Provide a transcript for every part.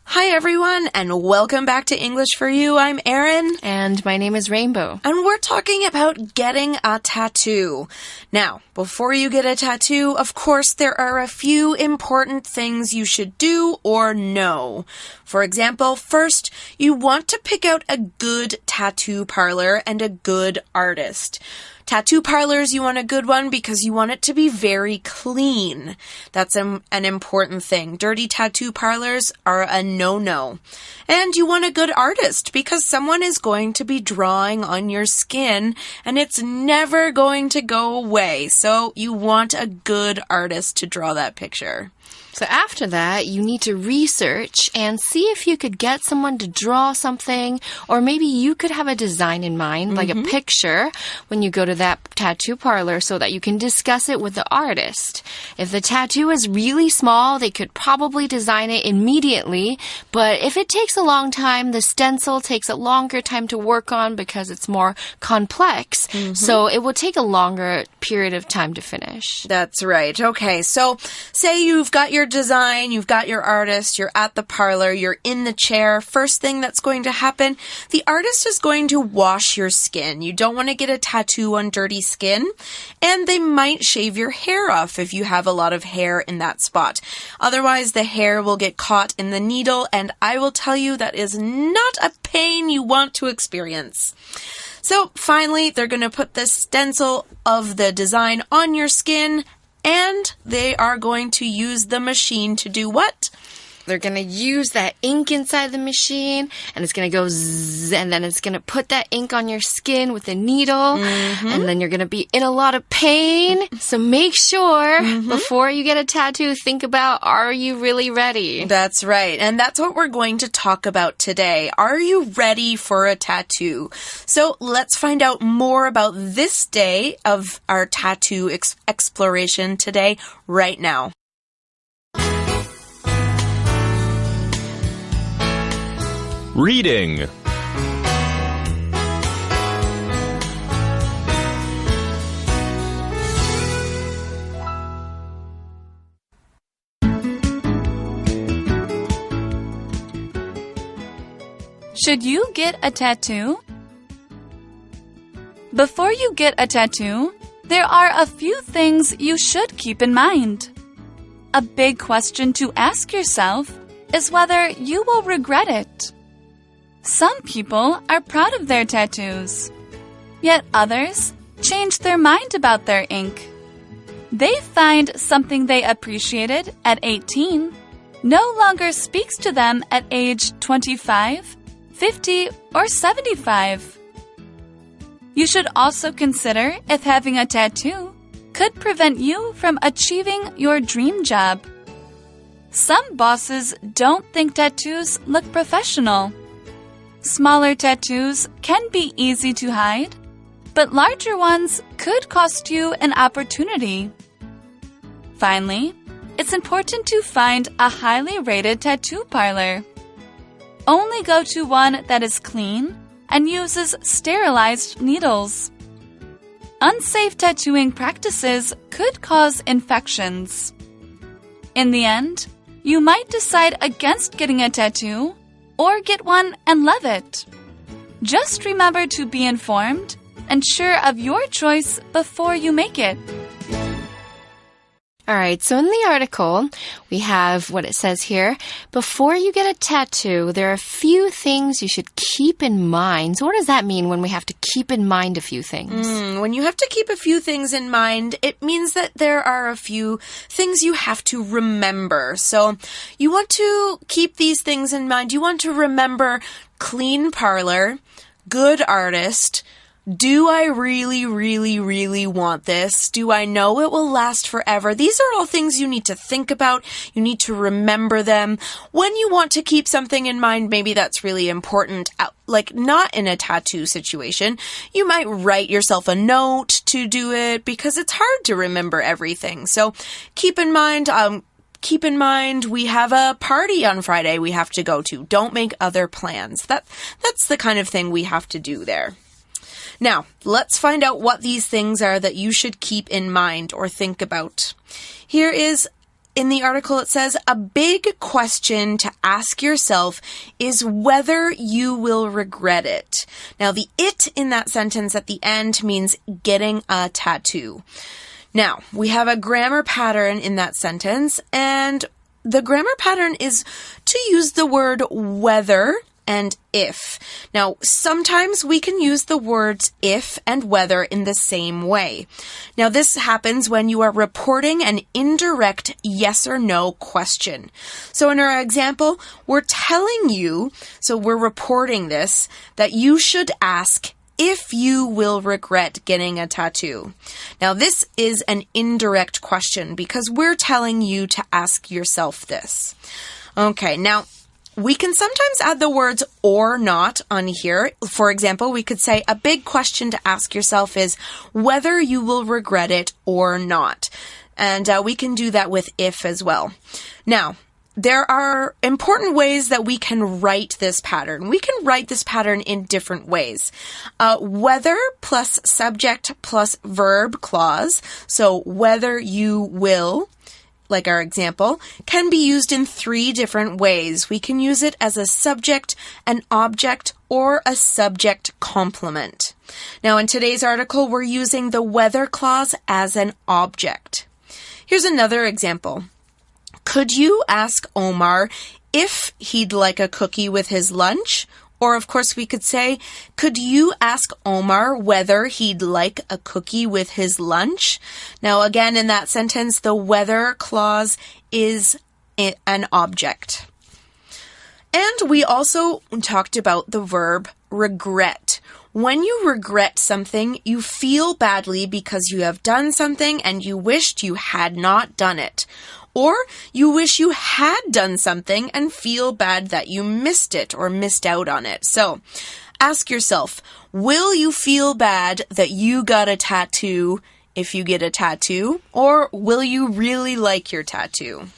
Hi everyone, and welcome back to English for You. I'm Erin. And my name is Rainbow. And we're talking about getting a tattoo. Now, before you get a tattoo, of course, there are a few important things you should do or know. For example, first, you want to pick out a good tattoo parlor and a good artist. Tattoo parlors, you want a good one because you want it to be very clean. That's an important thing. Dirty tattoo parlors are a no-no. And you want a good artist because someone is going to be drawing on your skin and it's never going to go away. So you want a good artist to draw that picture. So after that, you need to research and see if you could get someone to draw something, or maybe you could have a design in mind, like a picture, when you go to that tattoo parlor so that you can discuss it with the artist. If the tattoo is really small, they could probably design it immediately, but if it takes a long time, the stencil takes a longer time to work on because it's more complex, so it will take a longer period of time to finish. That's right. Okay, so say you've got your design, you've got your artist, you're at the parlor, you're in the chair. First thing that's going to happen, the artist is going to wash your skin. You don't want to get a tattoo on dirty skin, and they might shave your hair off if you have a lot of hair in that spot. Otherwise, the hair will get caught in the needle, and I will tell you that is not a pain you want to experience. So finally, they're going to put the stencil of the design on your skin, and they are going to use the machine to do what? They're going to use that ink inside the machine, and it's going to go zzz, and then it's going to put that ink on your skin with a needle, and then you're going to be in a lot of pain. So make sure before you get a tattoo, think about, are you really ready? That's right, and that's what we're going to talk about today. Are you ready for a tattoo? So let's find out more about this day of our tattoo exploration today, right now. Reading. Should you get a tattoo? Before you get a tattoo, there are a few things you should keep in mind. A big question to ask yourself is whether you will regret it. Some people are proud of their tattoos, yet others change their mind about their ink. They find something they appreciated at 18 no longer speaks to them at age 25, 50, or 75. You should also consider if having a tattoo could prevent you from achieving your dream job. Some bosses don't think tattoos look professional. Smaller tattoos can be easy to hide, but larger ones could cost you an opportunity. Finally, it's important to find a highly rated tattoo parlor. Only go to one that is clean and uses sterilized needles. Unsafe tattooing practices could cause infections. In the end, you might decide against getting a tattoo or get one and love it. Just remember to be informed and sure of your choice before you make it. All right, so in the article, we have what it says here. Before you get a tattoo, there are a few things you should keep in mind. So what does that mean when we have to keep in mind a few things? When you have to keep a few things in mind, it means that there are a few things you have to remember. So you want to keep these things in mind. You want to remember clean parlor, good artist. Do I really, really, really want this? Do I know it will last forever? These are all things you need to think about. You need to remember them. When you want to keep something in mind, maybe that's really important, like not in a tattoo situation. You might write yourself a note to do it because it's hard to remember everything. So keep in mind, we have a party on Friday we have to go to. Don't make other plans. That's the kind of thing we have to do there. Now, let's find out what these things are that you should keep in mind or think about. Here is in the article it says, a big question to ask yourself is whether you will regret it. Now, the it in that sentence at the end means getting a tattoo. Now, we have a grammar pattern in that sentence, and the grammar pattern is to use the word whether and if. Now, sometimes we can use the words if and whether in the same way. Now, this happens when you are reporting an indirect yes or no question. So in our example, we're telling you, so we're reporting this, that you should ask if you will regret getting a tattoo. Now, this is an indirect question because we're telling you to ask yourself this. Okay, now, we can sometimes add the words or not on here. For example, we could say a big question to ask yourself is whether you will regret it or not. And we can do that with if as well. Now, there are important ways that we can write this pattern. We can write this pattern in different ways. Whether plus subject plus verb clause. So whether you will, like our example, can be used in 3 different ways. We can use it as a subject, an object, or a subject complement. Now, in today's article, we're using the whether clause as an object. Here's another example. Could you ask Omar if he'd like a cookie with his lunch? Or, of course, we could say, could you ask Omar whether he'd like a cookie with his lunch? Now, again, in that sentence, the whether clause is an object. And we also talked about the verb regret. When you regret something, you feel badly because you have done something and you wished you had not done it. Or you wish you had done something and feel bad that you missed it or missed out on it. So ask yourself, will you feel bad that you got a tattoo if you get a tattoo? Or will you really like your tattoo?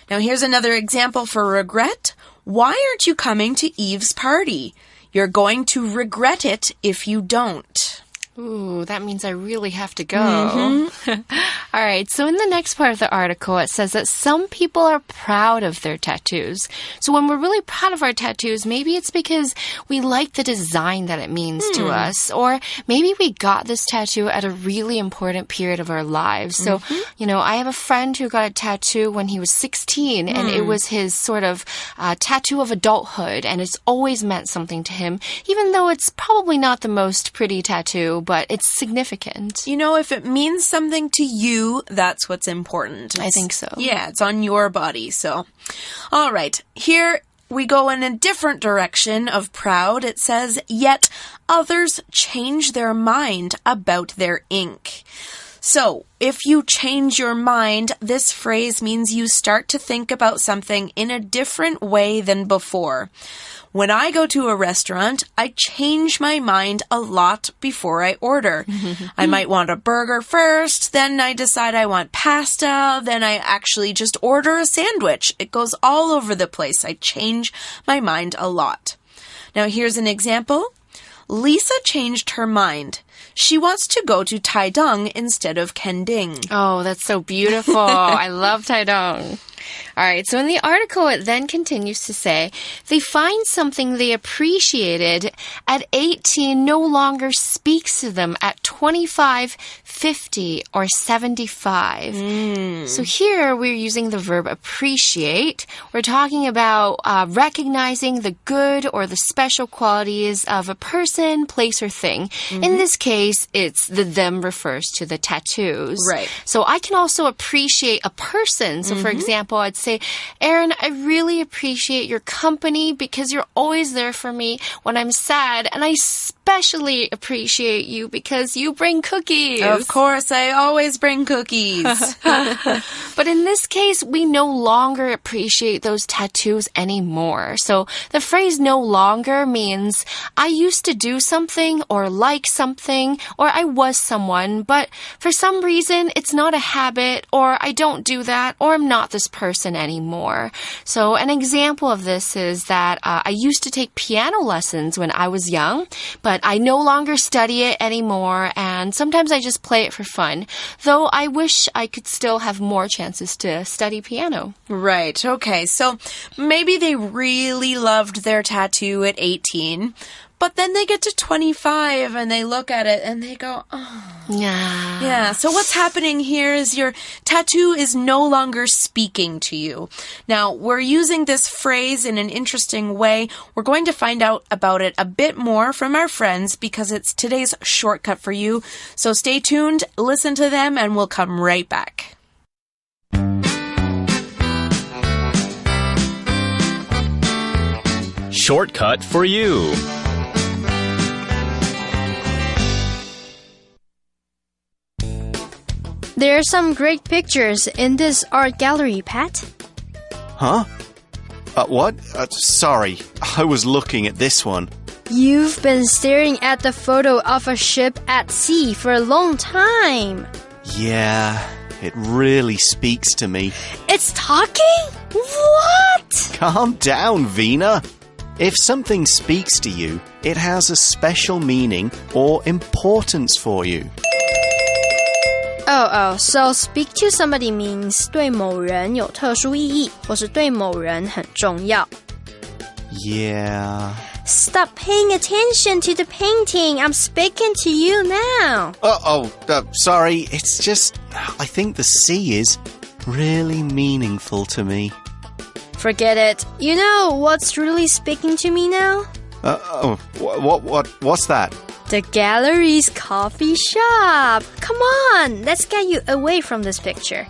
Now here's another example for regret. Why aren't you coming to Eve's party? You're going to regret it if you don't. Ooh, that means I really have to go. All right, so in the next part of the article, it says that some people are proud of their tattoos. So when we're really proud of our tattoos, maybe it's because we like the design that it means to us. Or maybe we got this tattoo at a really important period of our lives. So, you know, I have a friend who got a tattoo when he was 16, and it was his sort of tattoo of adulthood, and it's always meant something to him, even though it's probably not the most pretty tattoo, but it's significant. You know, if it means something to you, that's what's important. I think so. Yeah, it's on your body. So, all right. Here we go in a different direction of proud. It says, yet others change their mind about their ink. So, if you change your mind, this phrase means you start to think about something in a different way than before. When I go to a restaurant, I change my mind a lot before I order. I might want a burger first, then I decide I want pasta, then I actually just order a sandwich. It goes all over the place. I change my mind a lot. Now, here's an example. Lisa changed her mind. She wants to go to Taidong instead of Kending. Oh, that's so beautiful. I love Taidong. All right, so in the article, it then continues to say, they find something they appreciated at 18 no longer speaks to them at 25, 50, or 75. So here, we're using the verb appreciate. We're talking about recognizing the good or the special qualities of a person, place, or thing. In this case, it's the them refers to the tattoos. Right. So I can also appreciate a person. So for example, I'd say, Erin, I really appreciate your company because you're always there for me when I'm sad. And I especially appreciate you because you bring cookies. Of course, I always bring cookies. But in this case, we no longer appreciate those tattoos anymore. So the phrase no longer means I used to do something or like something, something, or I was someone, but for some reason, it's not a habit, or I don't do that, or I'm not this person anymore. So an example of this is that I used to take piano lessons when I was young, but I no longer study it anymore, and sometimes I just play it for fun, though I wish I could still have more chances to study piano. Right, okay. So maybe they really loved their tattoo at 18, but then they get to 25 and they look at it and they go, oh. Yeah, so what's happening here is your tattoo is no longer speaking to you. Now, we're using this phrase in an interesting way. We're going to find out about it a bit more from our friends because it's today's shortcut for you. So stay tuned, listen to them, and we'll come right back. Shortcut for you. There are some great pictures in this art gallery, Pat. Huh? What? Sorry, I was looking at this one. You've been staring at the photo of a ship at sea for a long time. Yeah, it really speaks to me. It's talking? What? Calm down, Vina. If something speaks to you, it has a special meaning or importance for you. So speak to somebody means 对某人有特殊意义，或是对某人很重要。Yeah. Stop paying attention to the painting. I'm speaking to you now. Sorry. It's just, I think the sea is really meaningful to me. Forget it. You know what's really speaking to me now? What's that? The gallery's coffee shop. Come on, let's get you away from this picture.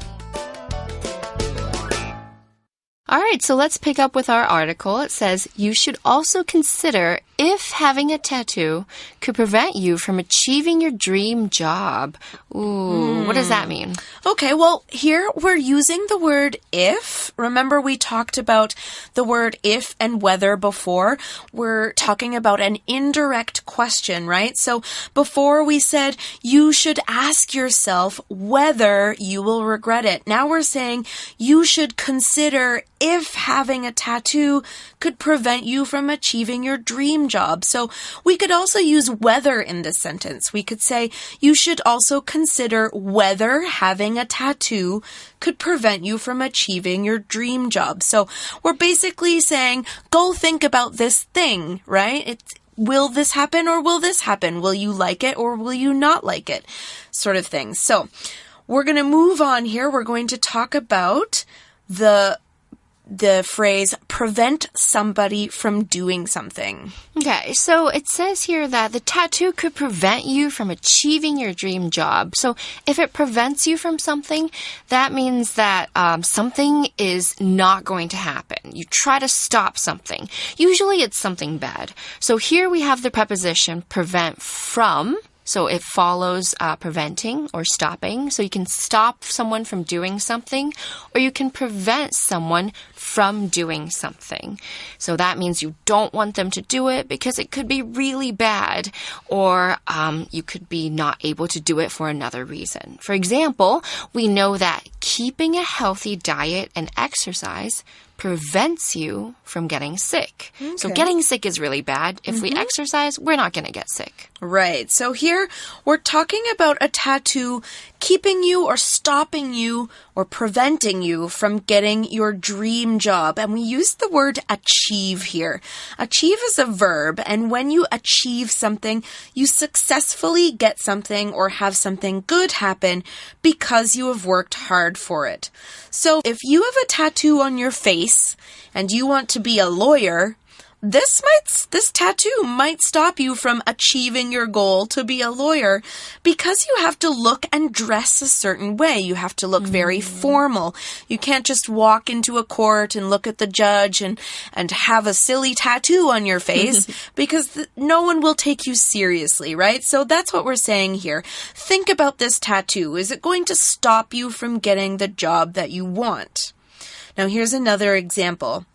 All right, so let's pick up with our article. It says, you should also consider if having a tattoo could prevent you from achieving your dream job. Ooh, what does that mean? Okay, well, here we're using the word if. Remember, we talked about the word if and whether before. We're talking about an indirect question, right? So before we said you should ask yourself whether you will regret it. Now we're saying you should consider if having a tattoo could prevent you from achieving your dream job. So we could also use whether in this sentence. We could say you should also consider whether having a tattoo could prevent you from achieving your dream job. So we're basically saying go think about this thing, right? Will this happen or will this happen? Will you like it or will you not like it? Sort of thing. So we're going to move on here. We're going to talk about the phrase prevent somebody from doing something. Okay, so it says here that the tattoo could prevent you from achieving your dream job. So if it prevents you from something, that means that something is not going to happen. You try to stop something. Usually it's something bad. So here we have the preposition prevent from. So it follows preventing or stopping. So you can stop someone from doing something, or you can prevent someone from doing something. So that means you don't want them to do it because it could be really bad, or you could be not able to do it for another reason. For example, we know that keeping a healthy diet and exercise prevents you from getting sick. Okay. So getting sick is really bad. If we exercise, we're not going to get sick. Right. So here we're talking about a tattoo keeping you or stopping you or preventing you from getting your dream job. And we use the word achieve here. Achieve is a verb, and when you achieve something, you successfully get something or have something good happen because you have worked hard for it. So if you have a tattoo on your face and you want to be a lawyer, this tattoo might stop you from achieving your goal to be a lawyer because you have to look and dress a certain way. You have to look very formal. You can't just walk into a court and look at the judge and have a silly tattoo on your face because no one will take you seriously, right? So that's what we're saying here. Think about this tattoo. Is it going to stop you from getting the job that you want? Now here's another example.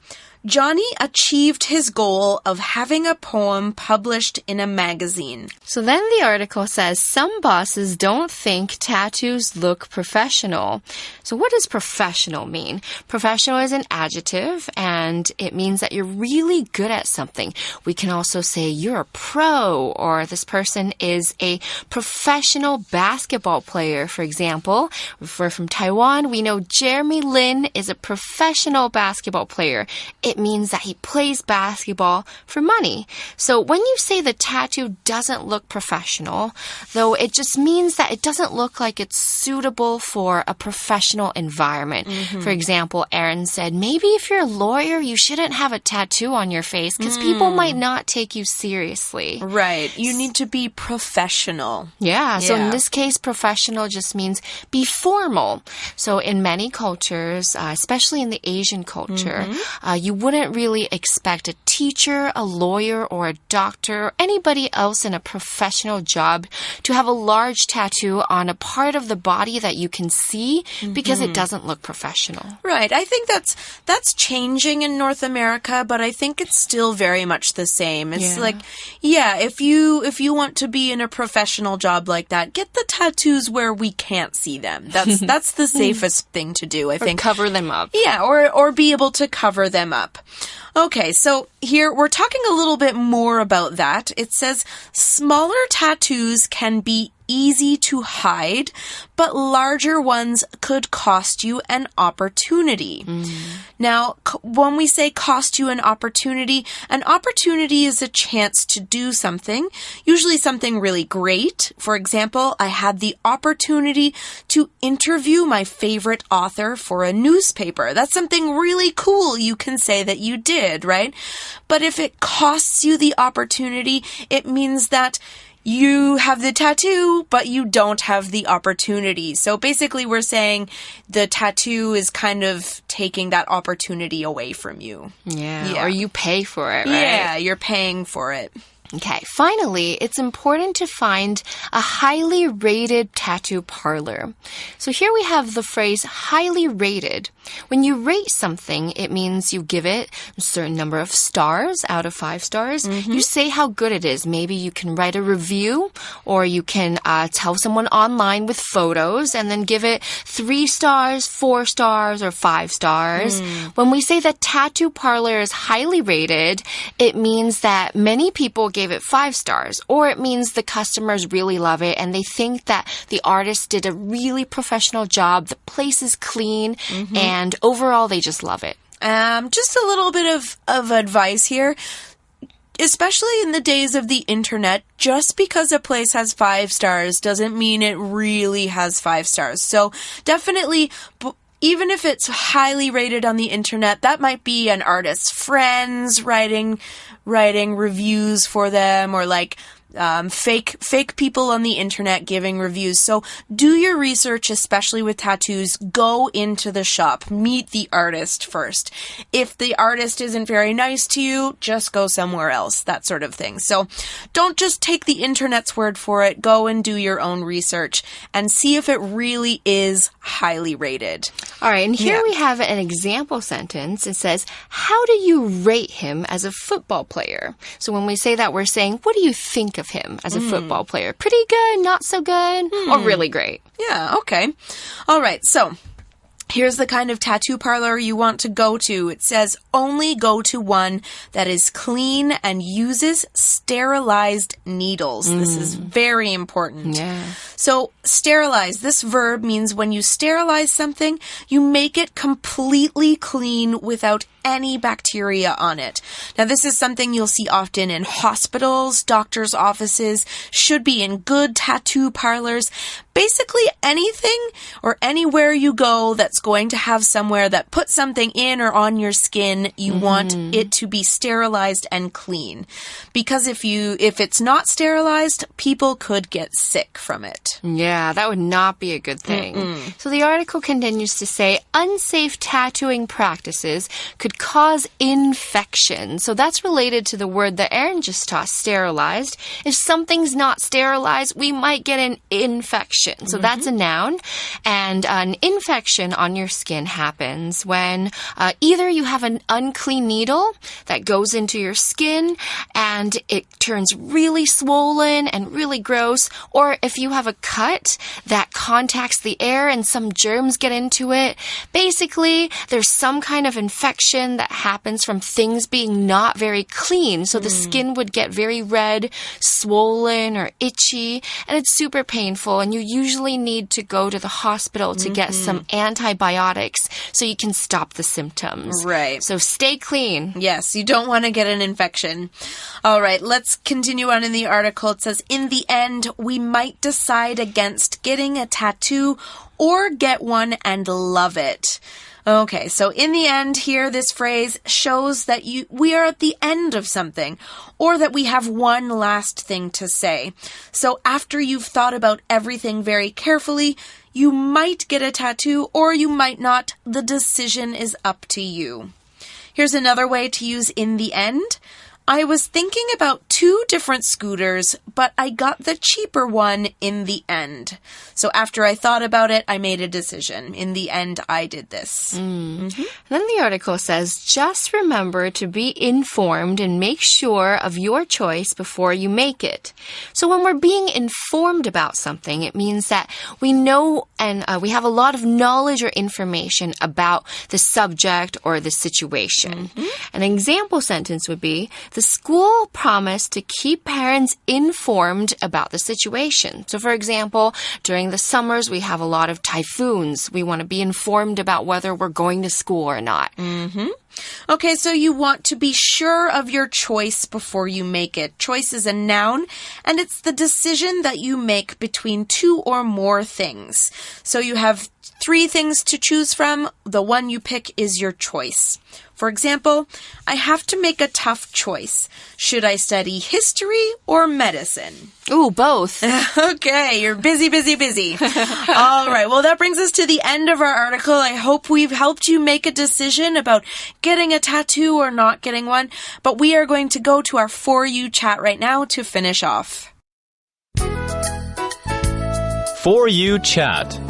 Johnny achieved his goal of having a poem published in a magazine. So then the article says some bosses don't think tattoos look professional. So what does professional mean? Professional is an adjective, and it means that you're really good at something. We can also say you're a pro, or this person is a professional basketball player. For example, if we're from Taiwan, we know Jeremy Lin is a professional basketball player. It means that he plays basketball for money. So when you say the tattoo doesn't look professional, though, it just means that it doesn't look like it's suitable for a professional environment. For example, Aaron said, maybe if you're a lawyer, you shouldn't have a tattoo on your face because people might not take you seriously. Right. You need to be professional. Yeah. So in this case, professional just means be formal. So in many cultures, especially in the Asian culture, you wouldn't really expect a teacher, a lawyer, or a doctor, or anybody else in a professional job to have a large tattoo on a part of the body that you can see because it doesn't look professional. Right. I think that's changing in North America, but I think it's still very much the same. It's like, if you want to be in a professional job like that, get the tattoos where we can't see them. That's the safest thing to do, I think. Or cover them up. Yeah, or be able to cover them up. Okay, so here we're talking a little bit more about that. It says smaller tattoos can be easy to hide, but larger ones could cost you an opportunity. Now, when we say cost you an opportunity is a chance to do something, usually something really great. For example, I had the opportunity to interview my favorite author for a newspaper. That's something really cool you can say that you did, right? But if it costs you the opportunity, it means that you have the tattoo, but you don't have the opportunity. So basically we're saying the tattoo is kind of taking that opportunity away from you. Yeah. Or you pay for it, right? Yeah, you're paying for it. Okay, finally, it's important to find a highly rated tattoo parlor. So here we have the phrase highly rated. When you rate something, it means you give it a certain number of stars out of 5 stars. You say how good it is. Maybe you can write a review, or you can tell someone online with photos and then give it 3 stars, 4 stars, or 5 stars. When we say the tattoo parlor is highly rated, it means that many people gave it 5 stars, or it means the customers really love it and they think that the artist did a really professional job, the place is clean, and overall they just love it. Just a little bit of advice here. Especially in the days of the internet, just because a place has 5 stars doesn't mean it really has 5 stars. So definitely, even if it's highly rated on the internet, that might be an artist's friends writing reviews for them, or like fake people on the internet giving reviews. So do your research, especially with tattoos. Go into the shop. Meet the artist first. If the artist isn't very nice to you, just go somewhere else. That sort of thing. So don't just take the internet's word for it. Go and do your own research and see if it really is highly rated. All right, and here we have an example sentence. It says, how do you rate him as a football player? So when we say that, we're saying, what do you think of him as a football player? Pretty good, not so good, or really great? Yeah, okay. All right, so here's the kind of tattoo parlor you want to go to. It says only go to one that is clean and uses sterilized needles. This is very important. Yeah. So sterilize, this verb means when you sterilize something, you make it completely clean without any bacteria on it. Now, this is something you'll see often in hospitals, doctors' offices, should be in good tattoo parlors. Basically, anything or anywhere you go that's going to have somewhere that puts something in or on your skin, you want it to be sterilized and clean. Because if it's not sterilized, people could get sick from it. Yeah, that would not be a good thing. So the article continues to say, unsafe tattooing practices could would cause infection. So that's related to the word that Erin just taught, sterilized. If something's not sterilized, we might get an infection. So that's a noun. And an infection on your skin happens when either you have an unclean needle that goes into your skin and it turns really swollen and really gross, or if you have a cut that contacts the air and some germs get into it. Basically, there's some kind of infection that happens from things being not very clean. So the skin would get very red, swollen, or itchy, and it's super painful. And you usually need to go to the hospital to get some antibiotics so you can stop the symptoms. Right. So stay clean. Yes, you don't want to get an infection. All right, let's continue on in the article. It says, in the end, we might decide against getting a tattoo or get one and love it. Okay, so in the end here, this phrase shows that we are at the end of something, or that we have one last thing to say. So after you've thought about everything very carefully, you might get a tattoo or you might not. The decision is up to you. Here's another way to use in the end. I was thinking about 2 different scooters, but I got the cheaper one in the end. So after I thought about it, I made a decision. In the end, I did this. Then the article says, just remember to be informed and make sure of your choice before you make it. So when we're being informed about something, it means that we know and we have a lot of knowledge or information about the subject or the situation. An example sentence would be, the school promised to keep parents informed about the situation. So, for example, during the summers, we have a lot of typhoons. We want to be informed about whether we're going to school or not. Okay, so you want to be sure of your choice before you make it. Choice is a noun, and it's the decision that you make between 2 or more things. So you have 3 things to choose from. The one you pick is your choice. For example, I have to make a tough choice. Should I study history or medicine? Ooh, both. Okay, you're busy, busy, busy. All right, well, that brings us to the end of our article. I hope we've helped you make a decision about getting a tattoo or not getting one. But we are going to go to our For You chat right now to finish off. For You chat.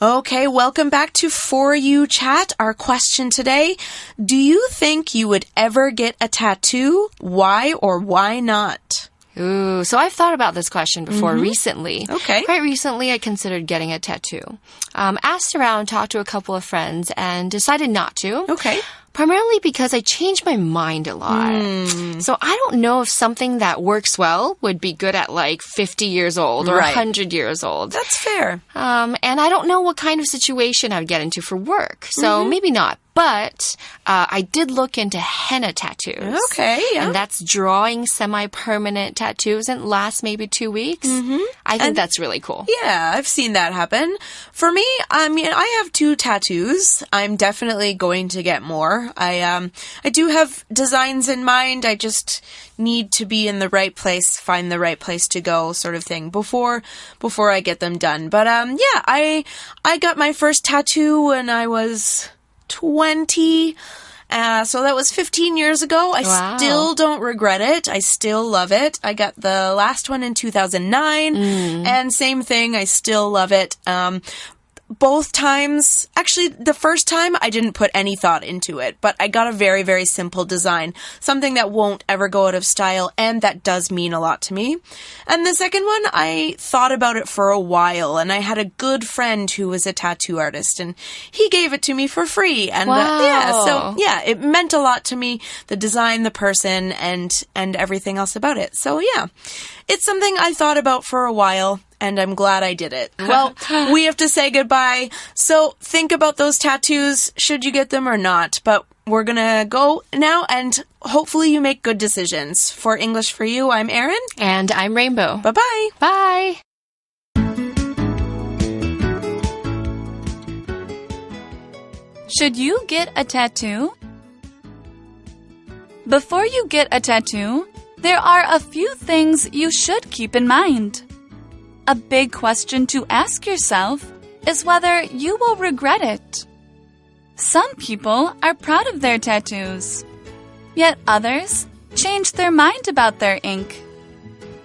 Okay, welcome back to For You Chat. Our question today, do you think you would ever get a tattoo? Why or why not? Ooh, so I've thought about this question before recently. Okay. Quite recently, I considered getting a tattoo. Asked around, talked to a couple of friends, and decided not to. Okay. Primarily because I changed my mind a lot. So I don't know if something that works well would be good at like 50 years old or 100 years old. That's fair. And I don't know what kind of situation I would get into for work. So maybe not. But I did look into henna tattoos. Okay, yeah. And that's drawing semi-permanent tattoos and lasts maybe 2 weeks. I think that's really cool. Yeah, I've seen that happen. For me, I mean, I have 2 tattoos. I'm definitely going to get more. I do have designs in mind. I just need to be in the right place, find the right place to go, sort of thing, before I get them done. But yeah, I got my first tattoo when I was 20. So that was 15 years ago. I still don't regret it. I still love it. I got the last one in 2009. And same thing, I still love it. Both times, actually, the first time I didn't put any thought into it, but I got a very, very simple design, something that won't ever go out of style, and that does mean a lot to me. And the second one, I thought about it for a while, and I had a good friend who was a tattoo artist, and he gave it to me for free. And yeah, it meant a lot to me, the design, the person, and everything else about it. So yeah, it's something I thought about for a while. And I'm glad I did it. Well, we have to say goodbye. So think about those tattoos, should you get them or not. But we're going to go now, and hopefully you make good decisions. For English for You, I'm Erin. And I'm Rainbow. Bye-bye. Bye. Should you get a tattoo? Before you get a tattoo, there are a few things you should keep in mind. A big question to ask yourself is whether you will regret it. Some people are proud of their tattoos, yet others change their mind about their ink.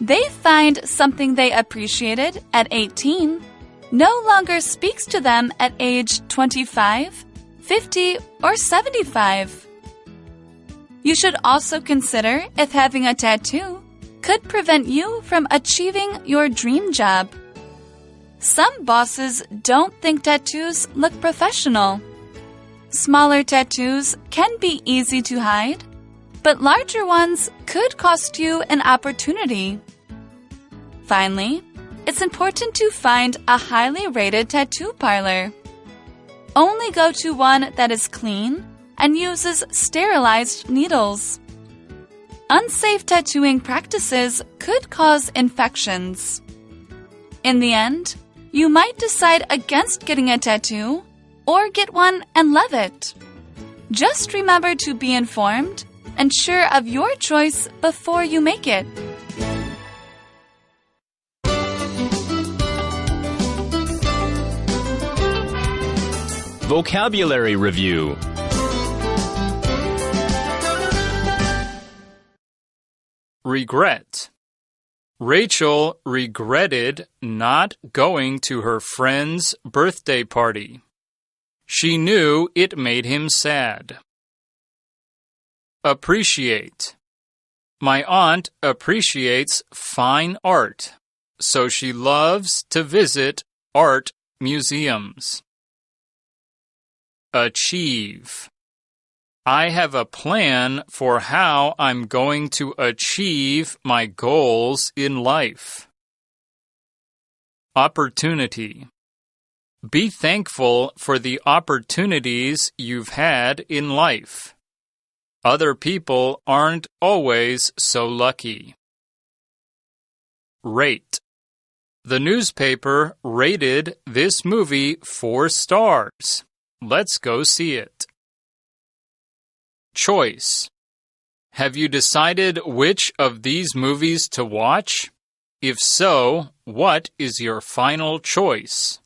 They find something they appreciated at 18 no longer speaks to them at age 25, 50, or 75. You should also consider if having a tattoo could prevent you from achieving your dream job. Some bosses don't think tattoos look professional. Smaller tattoos can be easy to hide, but larger ones could cost you an opportunity. Finally, it's important to find a highly rated tattoo parlor. Only go to one that is clean and uses sterilized needles. Unsafe tattooing practices could cause infections. In the end, you might decide against getting a tattoo or get one and love it. Just remember to be informed and sure of your choice before you make it. Vocabulary Review. Regret. Rachel regretted not going to her friend's birthday party. She knew it made him sad. Appreciate. My aunt appreciates fine art, so she loves to visit art museums. Achieve. I have a plan for how I'm going to achieve my goals in life. Opportunity. Be thankful for the opportunities you've had in life. Other people aren't always so lucky. Rate. The newspaper rated this movie 4 stars. Let's go see it. Choice. Have you decided which of these movies to watch? If so, what is your final choice?